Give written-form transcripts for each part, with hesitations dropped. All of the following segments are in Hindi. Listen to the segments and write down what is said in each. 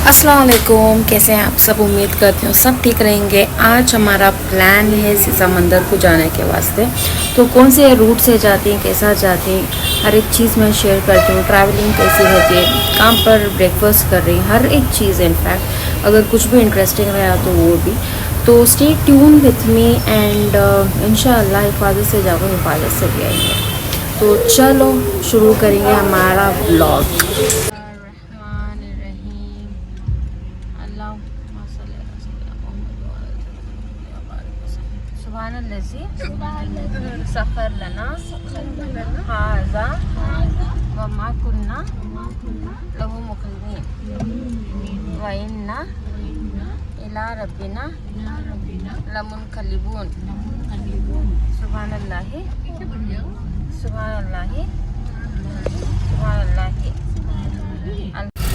अस्सलाम वालेकुम, कैसे हैं आप सब। उम्मीद करती हूँ सब ठीक रहेंगे। आज हमारा प्लान है सीसा मंदिर को जाने के वास्ते। तो कौन से रूट से जाते हैं, कैसा जाते हैं, हर एक चीज़ मैं शेयर करती हूँ। ट्रैवलिंग कैसी रहती है, कहाँ पर ब्रेकफास्ट कर रही हैं, हर एक चीज़। इनफैक्ट अगर कुछ भी इंटरेस्टिंग रहा तो वो भी। तो stay tune with me and इंशाअल्लाह हिफाजत से जाओ, हिफाजत से भी आएंगे। तो चलो शुरू करेंगे हमारा ब्लॉग। सफ़र लना हाजा वमा कुन्ना लहु मुक़रिनीन व इन्ना इला रब्बिना लमुनक़लिबून। सुभानअल्लाहि सुभानअल्लाहि सुभानअल्लाहि।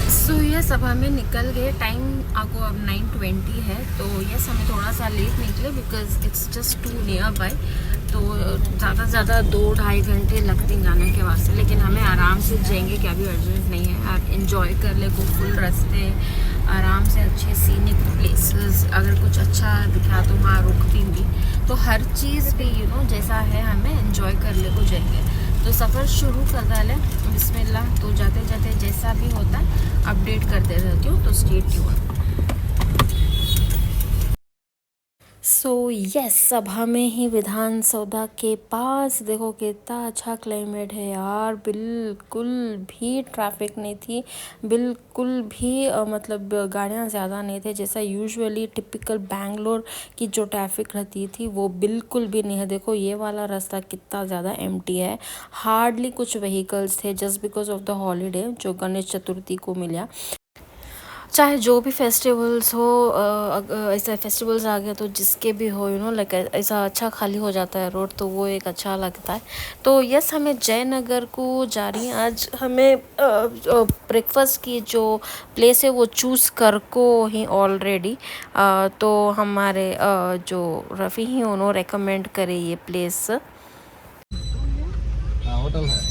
सो यस, अब हमें निकल गए। टाइम आपको अब 9:20 है। तो यस, हमें थोड़ा सा लेट निकले because it's just too nearby. तो ज़्यादा से ज़्यादा 2-2.5 घंटे लगते हैं जाने के वास्ते, लेकिन हमें आराम से जाएंगे, क्या भी अर्जेंट नहीं है। आप इंजॉय कर ले को फुल रास्ते आराम से, अच्छे सीनिक प्लेसेस। अगर कुछ अच्छा दिखा तो वहाँ रुकती भी। तो हर चीज़ भी जैसा है हमें इंजॉय कर ले को जाएंगे। तो सफ़र शुरू कर डालें बिस्मिल्लाह। तो जाते जाते जैसा भी होता है अपडेट करते रहती हूँ, तो स्टे ट्यून। सो यस, अब हमें ही विधान सौदा के पास। देखो कितना अच्छा क्लाइमेट है यार, बिल्कुल भी ट्रैफिक नहीं थी, बिल्कुल भी मतलब गाड़ियाँ ज़्यादा नहीं थे। जैसा यूजुअली टिपिकल बैंगलोर की जो ट्रैफिक रहती थी वो बिल्कुल भी नहीं है। देखो ये वाला रास्ता कितना ज़्यादा एम्प्टी है, हार्डली कुछ व्हीकल्स थे, just because of the holiday जो गणेश चतुर्थी को मिला। चाहे जो भी फेस्टिवल्स हो, ऐसा फेस्टिवल्स आ गया तो जिसके भी हो लाइक ऐसा अच्छा खाली हो जाता है रोड, तो वो एक अच्छा लगता है। तो यस, हमें जयनगर को जा रही हैं। आज हमें ब्रेकफास्ट की जो प्लेस है वो चूज़ कर को ही ऑलरेडी। तो हमारे जो रफ़ी ही उन्होंने रेकमेंड करे ये प्लेस। होटल है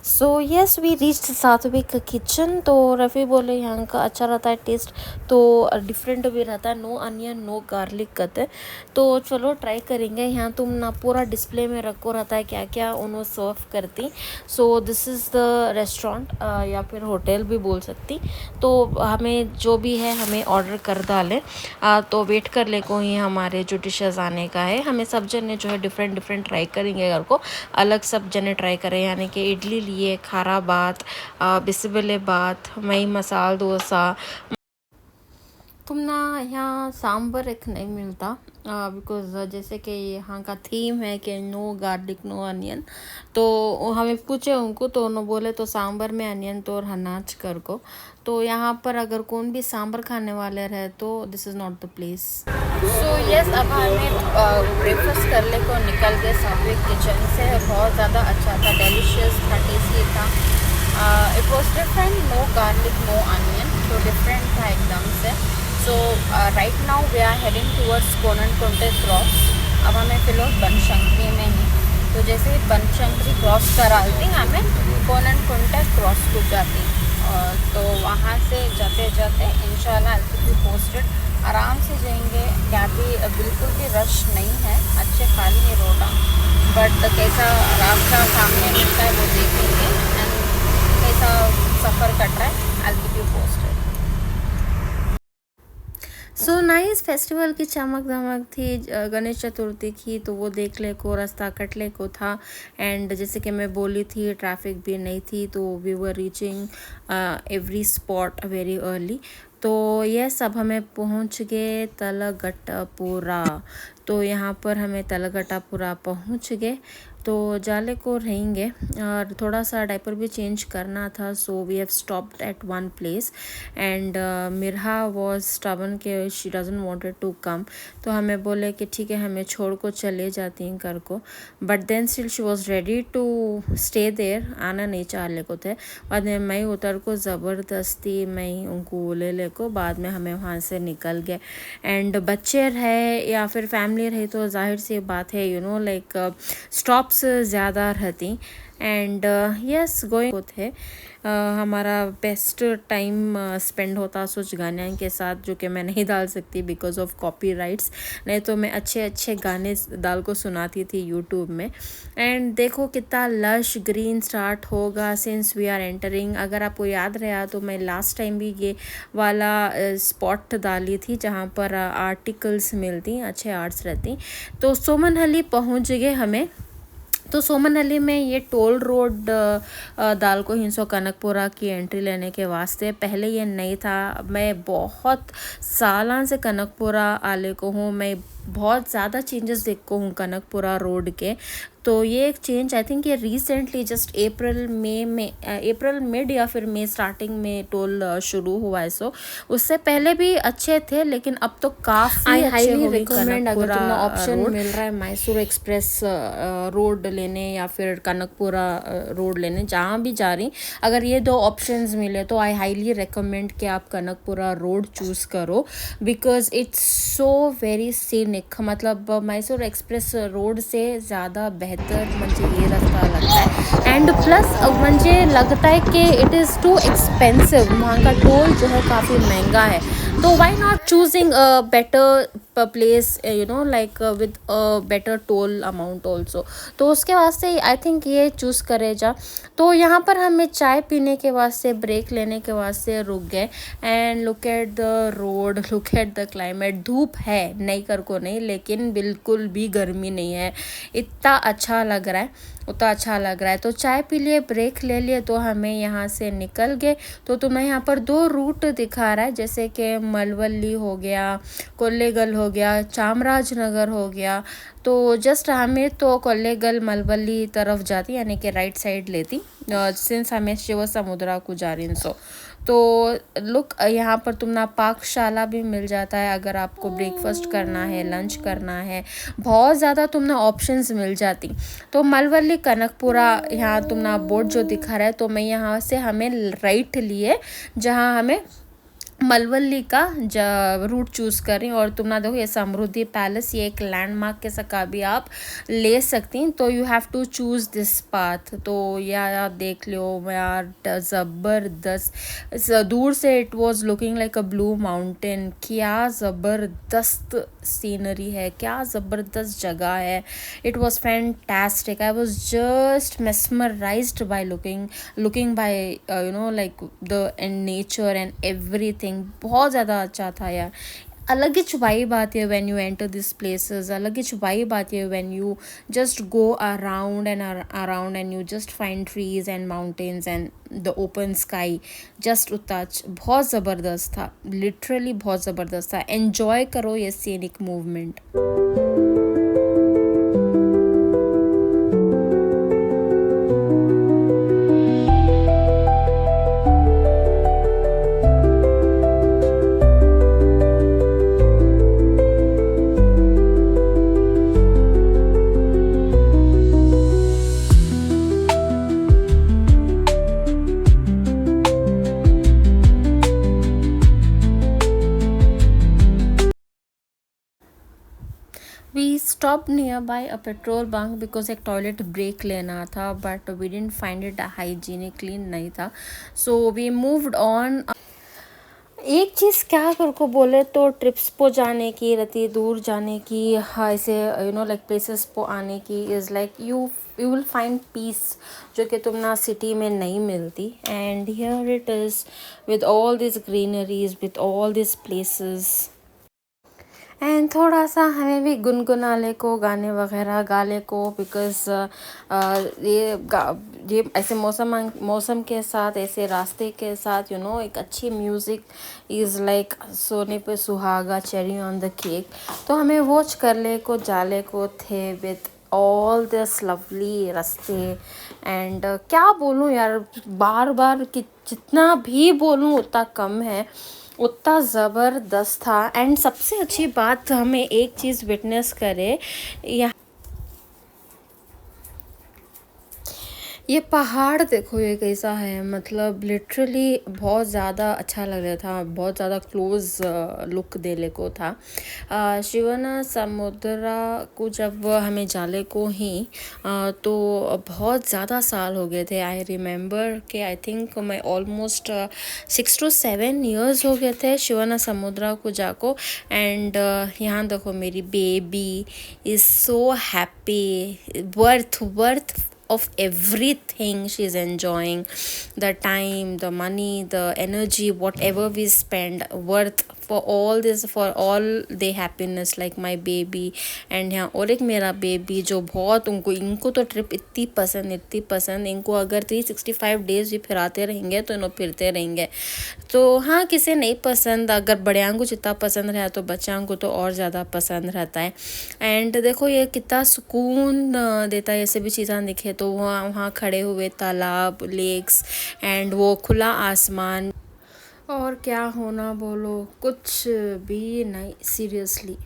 सो यस, वी रीच्ड सात्विक किचन। तो रफ़ी बोले यहाँ का अच्छा रहता है टेस्ट, तो डिफरेंट भी रहता है, नो अनियन नो गार्लिक कहते। तो चलो ट्राई करेंगे। यहाँ तुम ना पूरा डिस्प्ले में रखो रहता है क्या क्या उन्होंने सर्व करती। So this is the restaurant या फिर होटल भी बोल सकती। तो हमें जो भी है हमें ऑर्डर कर डालें। तो वेट कर ले को ही हमारे जो डिशेज़ आने का है। हमें सब जने जो है डिफरेंट डिफरेंट ट्राई करेंगे, घर को अलग सब जने ट्राई करें। यानी कि इडली लिए, खारा बात, बिसिबेले बात, मई मसाल डोसा। तुम ना यहाँ सांबर एक नहीं मिलता बिकॉज़ जैसे कि यहाँ का थीम है कि नो गार्लिक नो अनियन। तो हमें पूछे उनको तो उन्होंने बोले तो सांबर में अनियन तो और हनाच कर को। तो यहाँ पर अगर कौन भी सांबर खाने वाले रहे तो this is not the place. So yes, अब हमें ब्रेकफास्ट कर ले को निकल गए सात्विक किचन से। बहुत ज़्यादा अच्छा था, डिलीशियस था, टेस्टी था। It was different, no garlic no onion, तो डिफरेंट था एकदम से। So right now we are heading towards Konanakunte cross. अब हमें फिलहाल बनशंकरी में ही, तो जैसे ही बनशंकरी क्रॉस कराती हमें कोननकुंटे क्रॉस को जाती। तो वहाँ से जाते जाते इंशाल्लाह भी पोस्टेड आराम से जाएंगे। क्या भी बिल्कुल भी रश नहीं है, अच्छे खाली है रोड, बट कैसा रास्ता सामने मिलता है वो देखेंगे एंड कैसा सफ़र कट रहा है I keep you posted. So nice, festival की चमक धमक थी गणेश चतुर्थी की, तो वो देख ले को रास्ता कट ले को था। एंड जैसे कि मैं बोली थी ट्रैफिक भी नहीं थी, तो we were reaching every spot very early. तो यस, अब हमें पहुंच गए तलगट्टापुरा। तो यहाँ पर हमें तलगट्टापुरा पहुंच गए। तो जाले को रहेंगे और थोड़ा सा डायपर भी चेंज करना था। So we have stopped at one place and Mirha was stubborn के she doesn't wanted to come. तो हमें बोले कि ठीक है हमें छोड़ को चले जाती हैं घर को, but then still she was ready to stay there, आना नहीं चाह ले को थे। बाद में मैं उतर को ज़बरदस्ती मैं उनको ले को, बाद में हमें वहाँ से निकल गए। एंड बच्चे रहे या फिर फैमिली रही तो जाहिर सी बात है लाइक स्टॉप शॉप्स ज़्यादा रहती एंड यस गोइंग थे। हमारा बेस्ट टाइम स्पेंड होता कुछ गाने के साथ जो कि मैं नहीं डाल सकती बिकॉज ऑफ कॉपीराइट्स, नहीं तो मैं अच्छे अच्छे गाने डाल को सुनाती थी यूट्यूब में। एंड देखो कितना लश ग्रीन स्टार्ट होगा सिंस वी आर एंटरिंग। अगर आपको याद रहा तो मैं लास्ट टाइम भी ये वाला स्पॉट डाली थी जहाँ पर आर्टिकल्स मिलती, अच्छे आर्ट्स रहती। तो सोमनहली पहुँच गए हमें। तो सोमनहली में ये टोल रोड दाल को हिंसो कनकपुरा की एंट्री लेने के वास्ते, पहले ये नहीं था। मैं बहुत सालों से कनकपुरा आले को हूँ, मैं बहुत ज़्यादा चेंजेस देख को हूँ कनकपुरा रोड के। तो ये एक चेंज आई थिंक ये रिसेंटली जस्ट अप्रैल में अप्रैल मिड या फिर मई स्टार्टिंग में टोल शुरू हुआ है। सो उससे पहले भी अच्छे थे लेकिन अब तो काफ़ी अच्छे हो गए। अगर तुम्हें ऑप्शन मिल रहा है मैसूर एक्सप्रेस रोड लेने या फिर कनकपुरा रोड लेने, जहाँ भी जा रही, अगर ये दो ऑप्शंस मिले तो आई हाईली रिकमेंड कि आप कनकपुरा रोड चूज़ करो because it's so very scenic. मतलब मैसूर एक्सप्रेस रोड से ज़्यादा बेहतर मुझे ये रास्ता लगता है। एंड प्लस मुझे लगता है कि इट इज़ टू एक्सपेंसिव, वहाँ का टोल जो है काफ़ी महंगा है। तो why not choosing a better place you know like with a better toll amount also. तो उसके वास्ते आई थिंक ये चूज़ करे जा। तो यहाँ पर हमें चाय पीने के वास्ते ब्रेक लेने के वास्ते रुक गए। And look at the road, look at the climate. धूप है नहीं कर को नहीं, लेकिन बिल्कुल भी गर्मी नहीं है, इतना अच्छा लग रहा है, उतना अच्छा लग रहा है। तो चाय पी लिए, ब्रेक ले लिए, तो हमें यहाँ से निकल गए। तो तुम्हें यहाँ पर दो रूट दिखा रहा है, जैसे कि मलवली हो गया, कोल्लेगल हो गया, चामराजनगर हो गया। तो जस्ट हमें तो कोल्लेगल मलवली तरफ जाती यानी कि राइट साइड लेती सिंस हमें शिव समुद्रा को जा रही सो। तो लुक यहाँ पर तुम्हारा पाकशाला भी मिल जाता है अगर आपको ब्रेकफास्ट करना है, लंच करना है, बहुत ज़्यादा तुम्हें ऑप्शंस मिल जाती। तो मलवली कनकपुरा यहाँ तुम्हारा बोर्ड जो दिखा रहा है, तो मैं यहाँ से हमें राइट लिए जहाँ हमें मलवली का रूट चूज़ करें। और तुम ना देखो ये समृद्धि पैलेस, ये एक लैंडमार्क के सका भी आप ले सकती। तो you have to choose this path. तो यार देख लो यार ज़बरदस्त, दूर से it was looking like a blue mountain. क्या ज़बरदस्त सीनरी है, क्या ज़बरदस्त जगह है। It was fantastic, I was just mesmerized by looking by you know like the and nature and everything। बहुत ज़्यादा अच्छा था यार। अलग ही वाइब आती है when you enter this places, अलग ही वाइब आती है when you just go around and you just find trees and mountains and the open sky. Just उतना बहुत ज़बरदस्त था, लिटरली बहुत ज़बरदस्त था। एन्जॉय करो ये scenic movement. We stop nearby a petrol bunk because एक टॉयलेट ब्रेक लेना था, but we didn't find it hygienic, clean नहीं था। So we moved on. एक चीज़ क्या कर को बोले तो ट्रिप्स पो जाने की रहती, दूर जाने की, हाँ ऐसे यू नो लाइक प्लेसेस पो आने की is like you will find peace जो कि तुम ना सिटी में नहीं मिलती। And here it is with all this greeneries, with all this places. And थोड़ा सा हमें भी गुनगुना ले को, गाने वगैरह गा ले को, बिकॉज ये ऐसे मौसम के साथ, ऐसे रास्ते के साथ यू नो एक अच्छी म्यूज़िक इज़ लाइक सोने पे सुहागा, चेरी ऑन द केक। तो हमें वॉच कर ले को, जाले को थे विथ ऑल दिस लवली रास्ते। एंड क्या बोलूँ यार, बार बार कि जितना भी बोलूँ उतना कम है, उतना ज़बरदस्त था। एंड सबसे अच्छी बात हमें एक चीज़ विटनेस करे, ये पहाड़ देखो ये कैसा है, मतलब लिटरली बहुत ज़्यादा अच्छा लग रहा था, बहुत ज़्यादा क्लोज लुक देने को था। शिवना समुद्रा को जब हमें जाले को ही तो बहुत ज़्यादा साल हो गए थे। आई रिमेंबर कि आई थिंक मैं ऑलमोस्ट 6 to 7 years हो गए थे शिवना समुद्रा को जाको। एंड यहाँ देखो मेरी baby is so happy, worth of everything she's enjoying, the time, the money, the energy, whatever we spend, worth for all this, for all the happiness, like my baby। and यहाँ और एक मेरा बेबी जो बहुत इनको तो ट्रिप इतनी पसंद, इनको अगर 365 days भी फिराते रहेंगे तो इन्हों फिरते रहेंगे। तो हाँ, किसे नहीं पसंद, अगर बड़ियां को जितना पसंद रहा तो बच्चों को तो और ज़्यादा पसंद रहता है। एंड देखो ये कितना सुकून देता है, ऐसे भी चीज़ें दिखे तो वहाँ वहाँ खड़े हुए तालाब, लेक्स एंड वो खुला आसमान, और क्या होना बोलो, कुछ भी नहीं सीरियसली।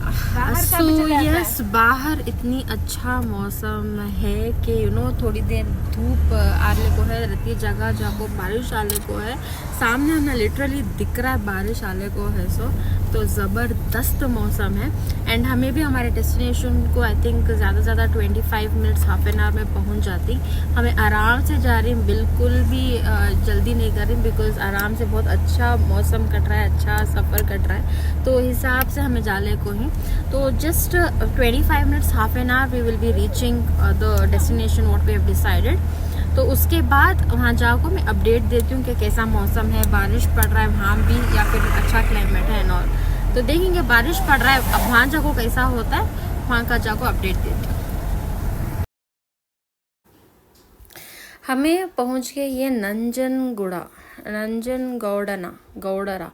सो यस, बाहर इतनी अच्छा मौसम है कि थोड़ी देर धूप आने को है, रहती जगह जगह बारिश आने को है, सामने हमें लिटरली दिख रहा है बारिश आने को है। सो तो ज़बरदस्त मौसम है। एंड हमें भी हमारे डेस्टिनेशन को आई थिंक ज़्यादा से ज़्यादा 25 मिनट्स, हाफ एन आवर में पहुंच जाती। हमें आराम से जा रही, बिल्कुल भी जल्दी नहीं कर रही, बिकॉज आराम से बहुत अच्छा मौसम कट रहा है, अच्छा सफ़र कट रहा है, तो हिसाब से हमें जाने को ही। तो just 25 minutes, half an hour we will be reaching the destination what we have decided. तो उसके बाद वहाँ जाकर मैं अपडेट देती हूँ कि कैसा मौसम है, बारिश पड़ रहा है वहाँ भी या फिर अच्छा क्लाइमेट है और तो देखेंगे। बारिश पड़ रहा है, अब वहाँ जाकर कैसा होता है वहाँ का जाकर अपडेट देती हूँ। हमें पहुँच गए ये गौडरा,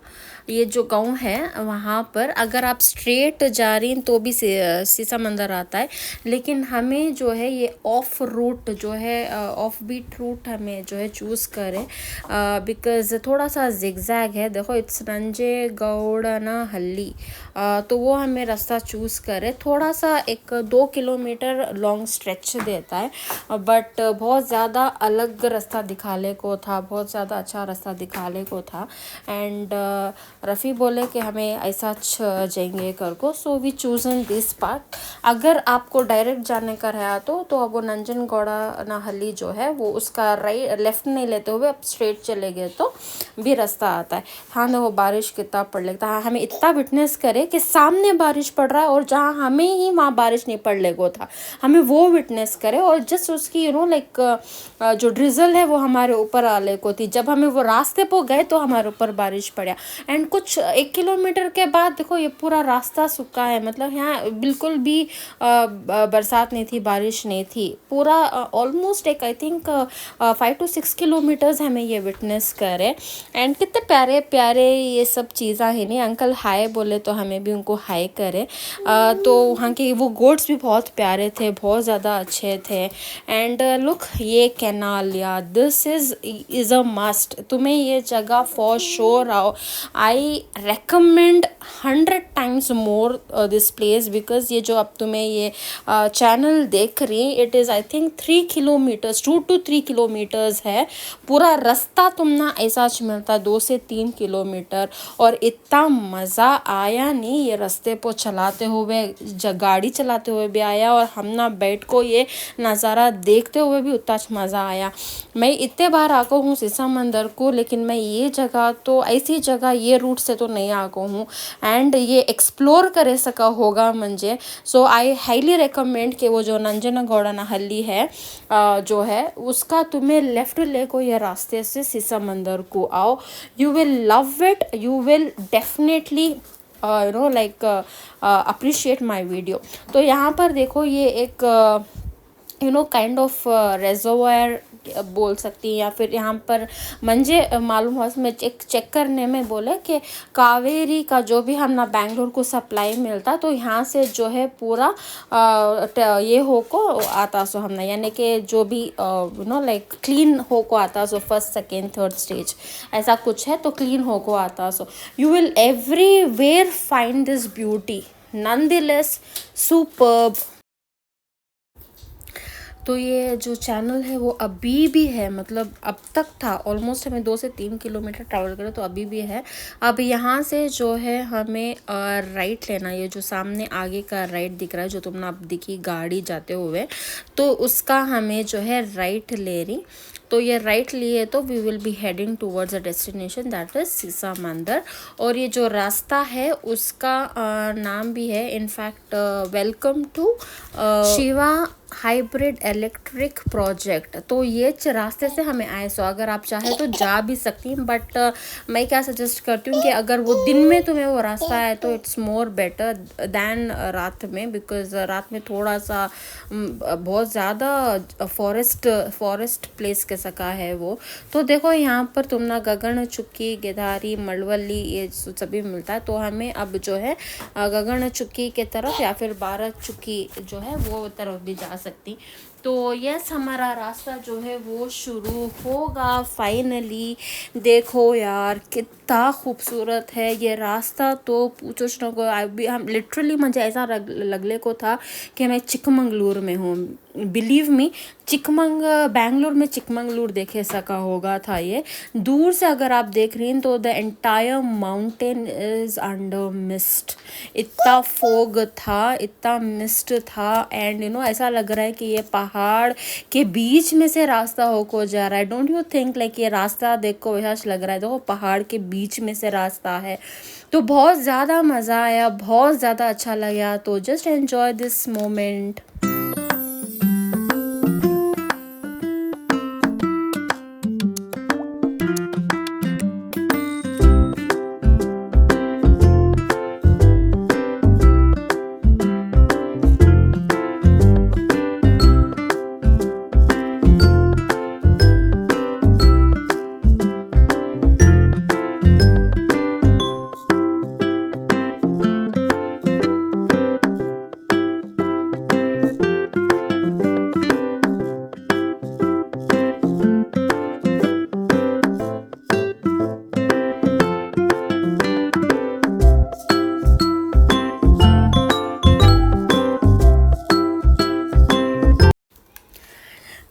ये जो गांव है वहाँ पर। अगर आप स्ट्रेट जा रही हैं तो भी सीसा मंदिर आता है, लेकिन हमें जो है ये ऑफ रूट जो है, ऑफ बीट रूट हमें जो है चूज़ करें, बिकॉज़ थोड़ा सा जिगजैग है। देखो इट्स नंजे गौडना हल्ली, तो वो हमें रास्ता चूज़ करें। थोड़ा सा 1-2 किलोमीटर लॉन्ग स्ट्रेच देता है, बट बहुत ज़्यादा अलग रास्ता दिखाने को था, बहुत ज़्यादा अच्छा रास्ता दिखाने को था। एंड रफ़ी बोले कि हमें ऐसा जाएंगे कर को, so we chosen this part. अगर आपको डायरेक्ट जाने का रहा तो अब वो नंजनगौड़ा नाहली जो है वो उसका राइट लेफ़्ट नहीं लेते हुए आप स्ट्रेट चले गए तो भी रास्ता आता है। हाँ वो बारिश कितना पड़ लगता है, हमें इतना विटनेस करे कि सामने बारिश पड़ रहा है और जहाँ हमें ही वहाँ बारिश नहीं पड़ लेगो था, हमें वो विटनेस करे। और जस्ट उसकी लाइक जो ड्रिजल है वो हमारे ऊपर आने को थी। जब हमें वो रास्ते पर गए तो हमारे ऊपर बारिश पड़ा। एंड कुछ 1 किलोमीटर के बाद देखो ये पूरा रास्ता सूखा है, मतलब यहाँ बिल्कुल भी बरसात नहीं थी, बारिश नहीं थी। पूरा ऑलमोस्ट एक आई थिंक 5 to 6 किलोमीटर्स हमें ये विटनेस करे। एंड कितने प्यारे प्यारे ये सब चीज़ें हैं नहीं, अंकल हाय बोले तो हमें भी उनको हाय करें। तो वहाँ के वो गोट्स भी बहुत प्यारे थे, बहुत ज़्यादा अच्छे थे। एंड लुक ये कैनाल, या दिस इज़ अ मस्ट, तुम्हें ये जगह फॉर श्योर आओ। I recommend 100 times more this place, because ये जो अब तुम्हें ये चैनल देख रही, it is I think 3 kilometres, 2 to 3 kilometres है। पूरा रास्ता तुम ना ऐसा मिलता 2 से 3 किलोमीटर, और इतना मज़ा आया नहीं ये रास्ते पर चलाते हुए, गाड़ी चलाते हुए भी आया, और हम ना बैठ को ये नज़ारा देखते हुए भी उतना मज़ा आया। मैं इतने बार आको हूँ सीसा मंदिर को, लेकिन मैं ये जगह तो ऐसी जगह ये रूट से तो नहीं आको हूँ, एंड ये एक्सप्लोर करे सका होगा मुझे। सो आई हाईली रिकमेंड कि वो जो नंजनगौड़ा नाहली है जो है उसका तुम्हें लेफ़्ट ले को ये रास्ते से सीसा मंदिर को आओ, you will love it, you will definitely like appreciate my video. तो यहाँ पर देखो ये एक काइंड ऑफ रेजोवायर बोल सकती है, या फिर यहाँ पर मुझे मालूम हुआ, मैं चेक करने में बोले कि कावेरी का जो भी हम ना बेंगलोर को सप्लाई मिलता, तो यहाँ से जो है पूरा ये हो को आता सो हमने, यानी कि जो भी लाइक क्लीन हो को आता सो, फर्स्ट सेकेंड थर्ड स्टेज ऐसा कुछ है, तो क्लीन हो को आता so you will everywhere find this beauty, nonetheless superb. तो ये जो चैनल है वो अभी भी है, मतलब अब तक था, ऑलमोस्ट हमें 2 से 3 किलोमीटर ट्रैवल करें तो अभी भी है। अब यहाँ से जो है हमें राइट लेना है, ये जो सामने आगे का राइट दिख रहा है जो तुमने अब दिखी गाड़ी जाते हुए, तो उसका हमें जो है राइट ले रही। तो ये राइट लिए तो we will be heading towards a destination that is Sisa Mandir. और ये जो रास्ता है उसका नाम भी है in fact welcome to Shiva hybrid electric project. तो ये रास्ते से हमें आए, सो अगर आप चाहे तो जा भी सकती हैं, बट मैं क्या सजेस्ट करती हूँ कि अगर वो दिन में तुम्हें वो रास्ता है तो इट्स मोर बेटर दैन रात में, बिकॉज रात में थोड़ा सा बहुत ज़्यादा फॉरेस्ट प्लेस के सका है वो। तो देखो यहाँ पर तुम ना गगन चुक्की, गिधारी, मलवली ये सभी मिलता है। तो हमें अब जो है गगन चुक्की के तरफ या फिर 12 चुक्की जो है वो तरफ भी जा सकती। तो यस हमारा रास्ता जो है वो शुरू होगा फाइनली। देखो यार कितना खूबसूरत है ये रास्ता, तो पूछो नको। अभी हम लिटरली मुझे ऐसा लगने को था कि मैं चिकमंगलूर में हूँ। बिलीव मी, बैंगलोर में चिकमंगलूर देखे सका होगा था ये। दूर से अगर आप देख रही हैं तो the entire mountain is under mist. इतना फोग था, इतना मिस्ट था, एंड ऐसा लग रहा है कि ये पहाड़ के बीच में से रास्ता होकर जा रहा है। डोंट यू थिंक लाइक ये रास्ता देखो वैसा लग रहा है, देखो पहाड़ के बीच में से रास्ता है। तो बहुत ज़्यादा मज़ा आया, बहुत ज़्यादा अच्छा लगा। तो जस्ट एन्जॉय दिस मोमेंट।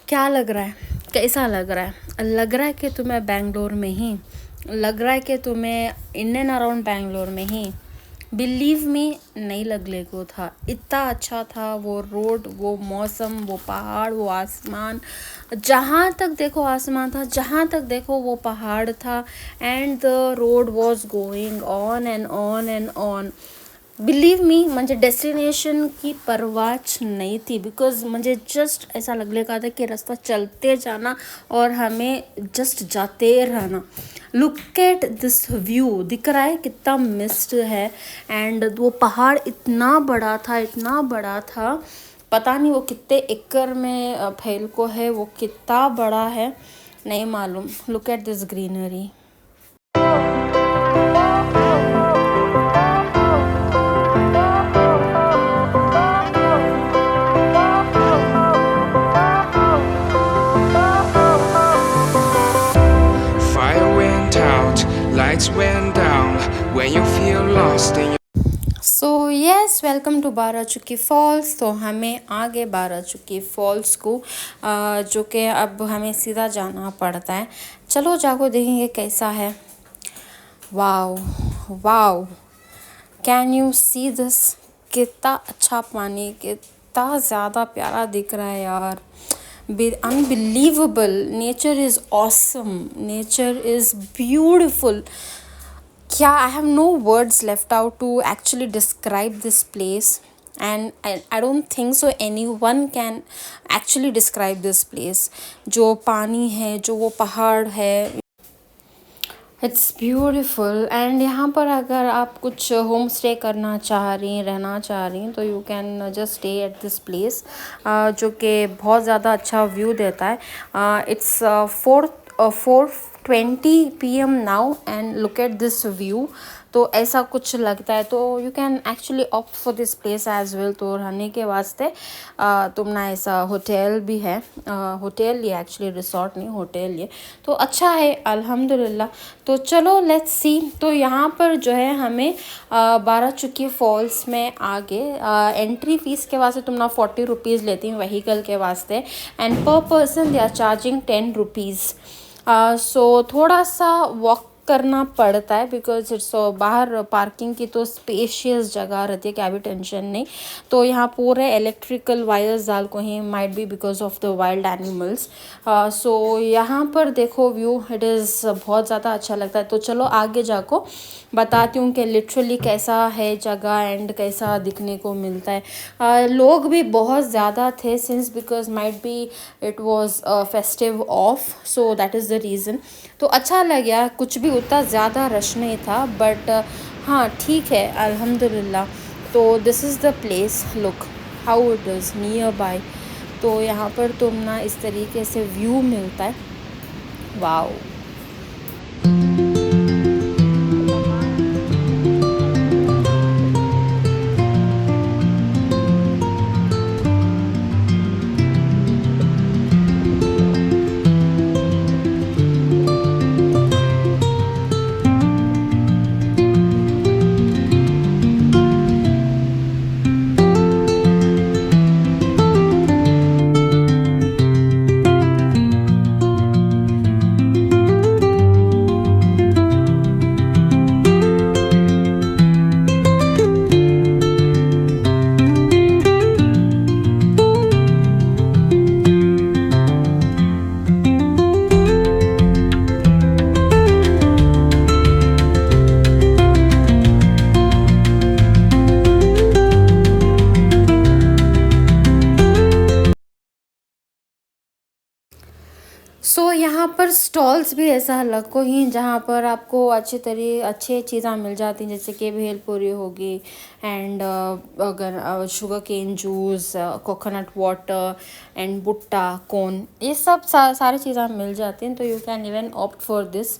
क्या लग रहा है, कैसा लग रहा है? लग रहा है कि तुम्हें बेंगलोर में ही, लग रहा है कि तुम्हें इन एंड अराउंड बेंगलोर में ही। बिलीव मी, नहीं लगने को था। इतना अच्छा था वो रोड, वो मौसम, वो पहाड़, वो आसमान। जहाँ तक देखो आसमान था, जहाँ तक देखो वो पहाड़ था, and the road was going on and on and on. Believe me, मुझे डेस्टिनेशन की परवाह नहीं थी, बिकॉज मुझे जस्ट ऐसा लगने का था कि रास्ता चलते जाना और हमें जस्ट जाते रहना। लुक एट दिस व्यू, दिख रहा है कितना मिस्ट है, एंड वो पहाड़ इतना बड़ा था, इतना बड़ा था, पता नहीं वो कितने एकड़ में फैल को है, वो कितना बड़ा है नहीं मालूम। Look at this greenery. Fire went out, lights went down. When you feel lost in so yes, welcome to Barachukki falls. तो हमें आगे बाराचुकी फॉल्स को जो कि अब हमें सीधा जाना पड़ता है। चलो जाको देखेंगे कैसा है। Wow wow, can you see this? कितना अच्छा पानी, कितना ज़्यादा प्यारा दिख रहा है यार। Unbelievable, nature is awesome, nature is beautiful. Yeah, I have no words left out to actually describe this place, and I don't think so anyone can actually describe this place. जो पानी है, जो वो पहाड़ है, इट्स ब्यूटिफुल। एंड यहाँ पर अगर आप कुछ होम स्टे करना चाह रही हैं, रहना चाह रही हैं, तो you can just stay at this place, जो कि बहुत ज़्यादा अच्छा व्यू देता है। It's 4 8:20 PM now and look at this view. तो ऐसा कुछ लगता है, तो you can actually opt for this place as well. तो रहने के वास्ते तुम ना ऐसा होटल भी है, होटल ये एक्चुअली रिसोर्ट नहीं होटल ये, तो अच्छा है अल्हम्दुलिल्लाह। तो चलो लेट्स सी। तो यहाँ पर जो है हमें 12 चुकी फॉल्स में आगे एंट्री फीस के वास्ते तुम ना 40 रुपीज़ लेती हैं व्हीकल के वास्ते, and per person they are charging 10 rupees. So थोड़ा सा वॉक करना पड़ता है बिकॉज इट्स बाहर पार्किंग की तो स्पेशियस जगह रहती है, क्या भी टेंशन नहीं। तो यहाँ पूरे इलेक्ट्रिकल वायर्स डाल को ही, might be because of the wild animals. So यहाँ पर देखो व्यू, इट इज़ बहुत ज़्यादा अच्छा लगता है। तो चलो आगे जाको बताती हूँ कि लिटरली कैसा है जगह एंड कैसा दिखने को मिलता है। लोग भी बहुत ज़्यादा थे since because might be it was festive of, so that is the reason. तो अच्छा लगा, कुछ भी उतना ज़्यादा रश नहीं था, बट हाँ ठीक है अल्हम्दुलिल्लाह। तो this is the place, look how it is near by. तो यहाँ पर तुम ना इस तरीके से व्यू मिलता है, वाओ। सो यहाँ पर स्टॉल्स भी ऐसा लगो ही जहाँ पर आपको अच्छे चीज़ें मिल जाती हैं, जैसे कि भेलपूरी होगी एंड अगर sugar cane juice, coconut water and bhutta cone, ये सब सारी चीज़ें मिल जाती हैं। तो you can even opt for this.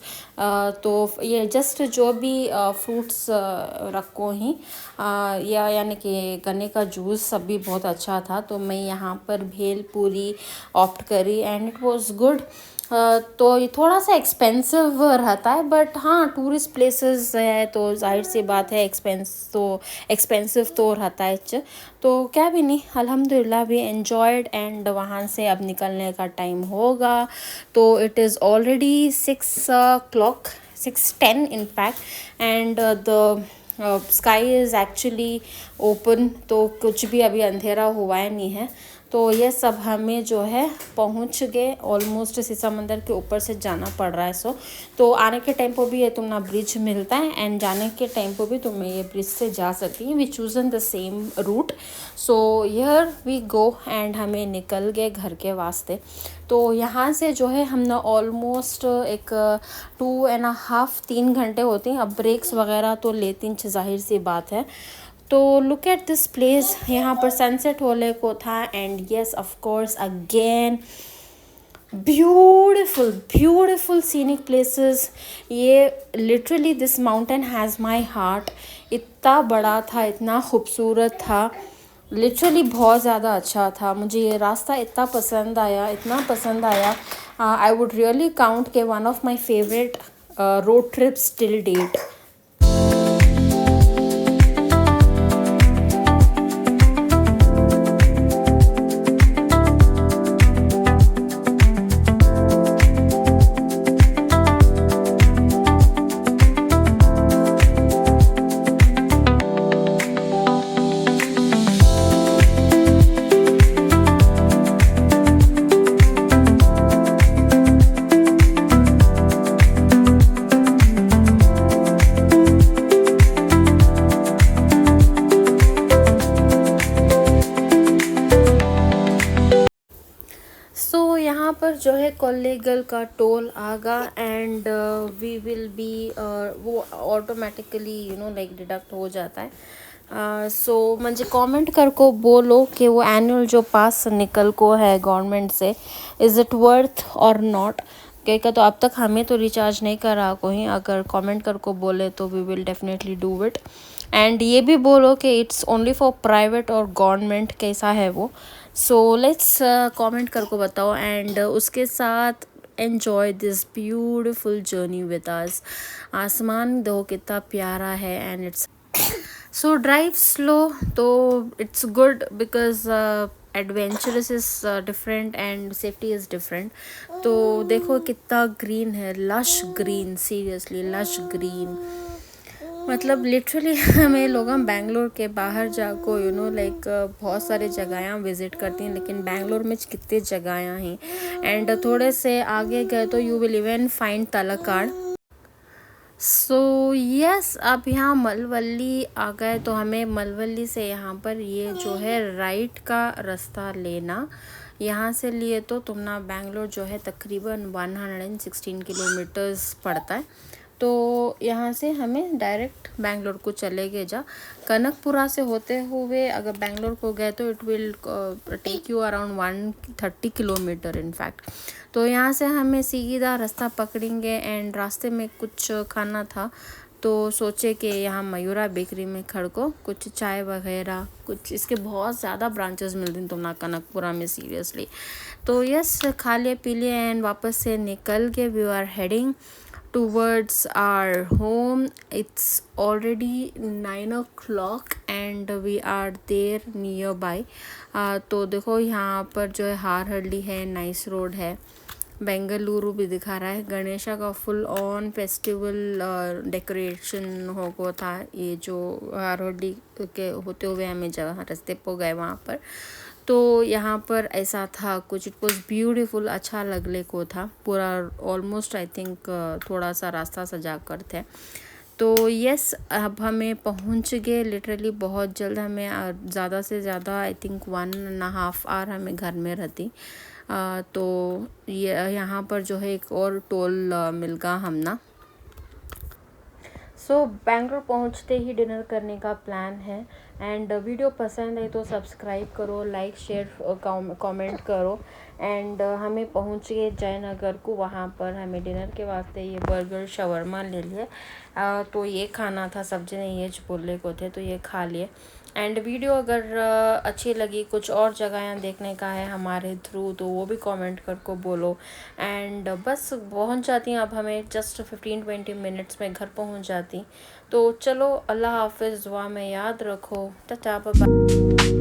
तो ये जस्ट जो भी फ्रूट्स रखो ही, या यानी कि गन्ने का जूस सब भी बहुत अच्छा था। तो मैं यहाँ पर भेलपूरी ऑप्ट करी एंड इट वाज गुड। तो ये थोड़ा सा एक्सपेंसिव रहता है, बट हाँ टूरिस्ट प्लेसेस है तो जाहिर सी बात है एक्सपेंसिव तो रहता है। तो क्या भी नहीं, अल्हम्दुलिल्लाह भी एन्जॉयड। एंड वहाँ से अब निकलने का टाइम होगा। तो it is already 6 o'clock, 6:10 in fact, and the sky is actually open। तो कुछ भी अभी अंधेरा हुआ है नहीं है। तो ये सब हमें जो है पहुंच गए ऑलमोस्ट, इसी समंदर के ऊपर से जाना पड़ रहा है। सो तो आने के टाइम पर भी ये तुम ना ब्रिज मिलता है एंड जाने के टाइम पर भी तुम्हें ये ब्रिज से जा सकती हैं। We chosen the same route. So here we go and हमें निकल गए घर के वास्ते। तो यहाँ से जो है हम ना ऑलमोस्ट एक 2.5-3 घंटे होते हैं। अब ब्रेक्स वगैरह तो लेती हैं, जाहिर सी बात है। तो लुक एट दिस प्लेस, यहाँ पर सनसेट होने को था and yes of course again beautiful scenic places. ये literally this mountain has my heart. इतना बड़ा था, इतना खूबसूरत था, लिटरली बहुत ज़्यादा अच्छा था। मुझे ये रास्ता इतना पसंद आया। आई वुड रियली काउंट के one of my favourite road trips till date. यहाँ पर जो है कोल्लेगल का टोल आगा एंड वी विल बी वो ऑटोमेटिकली लाइक डिडक्ट हो जाता है। सो मुझे कमेंट कर को बोलो कि वो एनुअल जो पास निकल को है गवर्नमेंट से, इज़ इट वर्थ और नॉट। क्योंकि तो अब तक हमें तो रिचार्ज नहीं करा कोई, अगर कमेंट कर को बोले तो we will definitely do it. And ये भी बोलो कि इट्स ओनली फॉर प्राइवेट और गवर्नमेंट कैसा है वो। सो लेट्स कमेंट कर को बताओ। एंड उसके साथ enjoy this beautiful journey with us. आसमान दो कितना प्यारा है and it's so drive slow, तो it's good because adventurous is different and safety is different. तो देखो कितना ग्रीन है, lush green, seriously lush green. मतलब लिटरली हमें लोग हम बेंगलोर के बाहर जाको लाइक बहुत सारे जगह विज़िट करती हैं, लेकिन बेंगलोर में कितने जगह हैं। एंड थोड़े से आगे गए तो you will even find Talakadu. So yes, अब यहाँ मलवल्ली आ गए, तो हमें मलवल्ली से यहाँ पर ये जो है राइट का रास्ता लेना। यहाँ से लिए तो तुम ना बेंगलोर जो है तकरीबन 116 किलोमीटर्स पड़ता है। तो यहाँ से हमें डायरेक्ट बेंगलोर को चले गए जा। कनकपुरा से होते हुए अगर बेंगलोर को गए तो it will take you around 130 kilometre in fact. तो यहाँ से हमें सीधा रास्ता पकड़ेंगे। एंड रास्ते में कुछ खाना था, तो सोचे कि यहाँ मयूरा बेकरी में खड़को कुछ चाय वगैरह कुछ, इसके बहुत ज़्यादा ब्रांचेस मिलते हैं तुम ना कनकपुरा में, सीरियसली। तो यस, खा लिए पी लिए एंड वापस से निकल के we are heading towards our home. It's already 9 o'clock and we are there nearby. तो देखो यहाँ पर जो है हारहल्ली है, नाइस रोड है, बेंगलुरु भी दिखा रहा है। गणेशा का फुल ऑन फेस्टिवल डेकोरेशन हो गया था, ये जो हारहल्ली के होते हुए हमें जहाँ रास्ते पर गए वहाँ पर। तो यहाँ पर ऐसा था कुछ, इट वॉज ब्यूटीफुल, अच्छा लगने को था पूरा। ऑलमोस्ट आई थिंक थोड़ा सा रास्ता सजा कर थे। तो यस, अब हमें पहुँच गए लिटरली बहुत जल्द। हमें ज़्यादा से ज़्यादा आई थिंक 1.5 आवर हमें घर में रहती। तो ये यहाँ पर जो है एक और टोल मिल गया हम ना। सो बेंगलोर पहुँचते ही डिनर करने का प्लान है। एंड वीडियो पसंद है तो सब्सक्राइब करो, लाइक शेयर कमेंट करो। एंड हमें पहुँच गए जयनगर को, वहाँ पर हमें डिनर के वास्ते ये बर्गर शवरमा ले लिए। तो ये खाना था, सब्जी ने ये बोलने को थे तो ये खा लिए। एंड वीडियो अगर अच्छी लगी, कुछ और जगह देखने का है हमारे थ्रू, तो वो भी कमेंट कर को बोलो। एंड बस पहुंच जाती हैं अब, हमें जस्ट 15-20 मिनट्स में घर पहुंच जाती। तो चलो, अल्लाह हाफिज़, दुआ में याद रखो, टाटा बाय बाय।